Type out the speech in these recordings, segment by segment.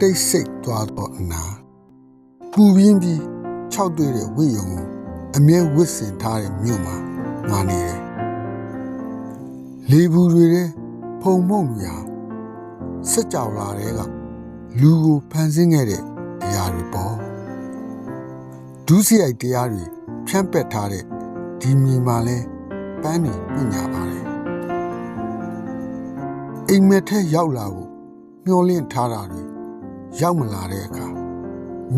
တိတ်ဆိတ်သွားတော့အနာပူပြင်းပြီးခြောက်တွေ့တဲ့ဝိယုံကိုအမြဲဝစ်ဆင်ထားတဲ့မြို့မှာငါနေတယ်လေဘူးတွေတဲ့ဖုံမုံတွေဟာစက်ကြော်လာတဲ့ကလူကိုဖန်ဆင်းခဲ့တဲ့အရာတွေပေါ့ဒုစရိုက်တရားတွေဖြန့်ပက်ထားတဲ့ဒီမြေမှာလဲပန်းနေပညာပါတယ်အိမ်မက်ထက်ရောက်လာဖို့မျောလင့်ထားတာတွေရောက်မလာတဲ့အခါ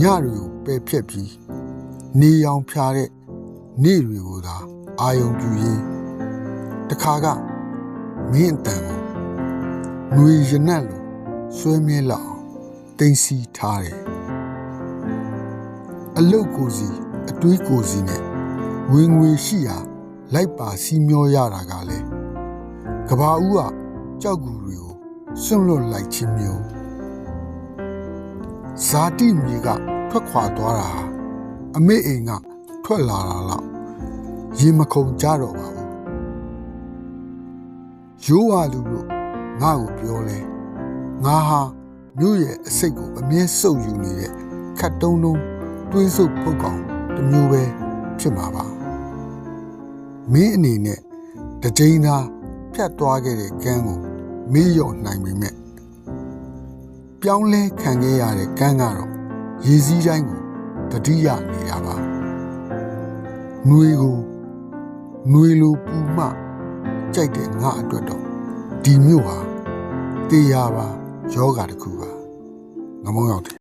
ညတွေကိုပယ်ဖြတ်ပြီးနေရောင်ဖြာတဲ့နေ့တွေကိုသာအာယုံပြုရင်းတခါကမင်းအတန်ကိုຫນွေရနက်လိုဆွဲမြဲလောက်အောင်တင်စီထားတယ်အလုတ်ကိုစီအတွေးကိုစီနဲ့ဝင်ငွေရှိရာလိုက်ပါစီမျောရတာကလည်းကဘာဦးကကြောက်ကူတွေကိုစွန့်လွတ်လိုက်ခြင်းမျိုးဇာတိမြေကထွက်ခွာသွားတာဟာအမေအိမ်ကထွက်လာတာလောက်ရေမခုန်ကြတော့ပါဘူးရိုးဝါလူတို့ငါ့ကိုပြောလဲငါဟာမြို့ရဲ့အစိတ်ကိုအမြဲစုပ်ယူနေတဲ့ခတ်တုံးတုံးတွေးစုပ်ပုတ်ကောင်တစ်မျိုးပဲဖြစ်မှာပါမင်းအနေနဲ့တကြိမ်သာဖြတ်သွားခဲ့တဲ့ကမ်းကိုမေ့လျော့နိုင်ပေမဲ့ပြောင်းလဲခံခဲ့ရတဲ့ကမ်းကတော့ရေစည်းတိုင်းကိုတတိယနေတာပါຫນွေကိုຫນွေလိုပူမှကြိုက်တဲ့ငါအတွက်တော့ဒီမြို့ဟာတေးရပါယောဂါတစ်ခုပါငမုံရောက်တယ်